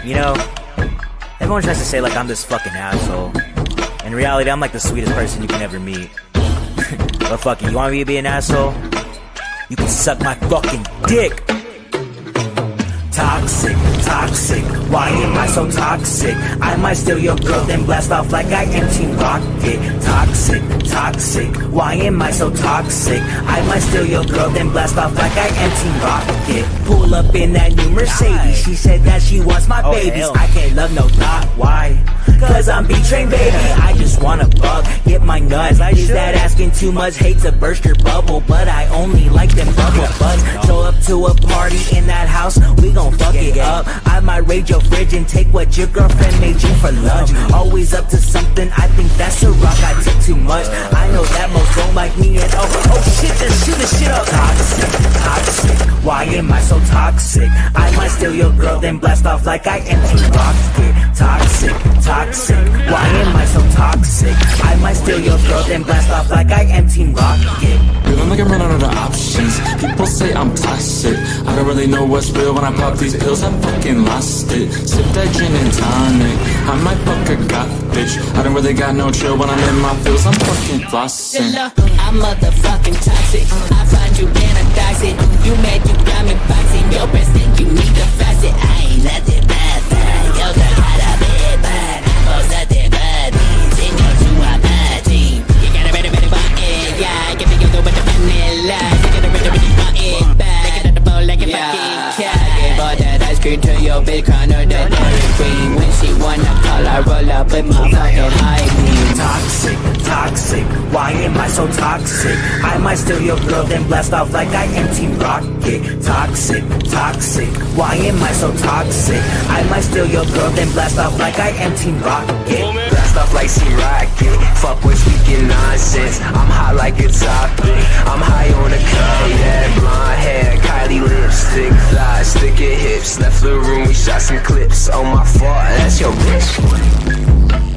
You know, everyone tries to say like I'm this fucking asshole. In reality, I'm like the sweetest person you can ever meet. But fuck it, you want me to be an asshole? You can suck my fucking dick. Toxic, toxic, why am I so toxic? I might steal your girl, then blast off like I am Team Rocket. Toxic, toxic, why am I so toxic? I might steal your girl, then blast off like I am Team Rocket. Pull up in that new Mercedes, she said that she wants my babies. I can't love no thought, why? Cause I'm B-Train, baby. I just wanna fuck, get my nuts. Is that asking too much? Hate to burst your bubble, but I only like them bubble butts. Show up to a party in that house, we gon' fuck it up. I might raid your fridge and take what your girlfriend made you for lunch. Always up to something, I think that's a rock. I took too much, I know that most don't like me. And oh shit, just shoot the shit up. Toxic, toxic, why am I so toxic? I might steal your girl, then blast off like I am Team Rocket. Toxic, toxic, why am I so toxic? I might steal your girl, then blast off like I am Team Rocket. Feeling like I'm running out of options. People say I'm toxic. I don't really know what's real when I pop these pills. I fucking lost it. Sip that gin and tonic. I might fuck a goth bitch. I don't really got no chill when I'm in my feels. I'm fucking flossing. I'm motherfucking toxic. I find you toxic. You mad, you got me boxing. Your best think you need the facet. I ain't nothing bad. Yo, the gotta be bad. I'm nothing bad. Sing your to a bad team. You gotta ready button. Yeah, give me your with the vanilla. You gotta ready button. Bad. Make it at the bowl like a fucking cat. I gave all that ice cream to your bitch, corner the Dairy Queen. When she wanna call, I roll up with my fucking high beam. Toxic, toxic, why am I so toxic? I might steal your girl, then blast off like I am Team Rocket. Toxic, toxic, why am I so toxic? I might steal your girl, then blast off like I am Team Rocket. Blast off like Team Rocket. Fuck with speaking nonsense. I'm hot like a topic. I'm high on a cut, yeah. Blonde hair, Kylie lipstick, thighs, thicker hips. Left the room, we shot some clips. Oh my fault, that's your bitch.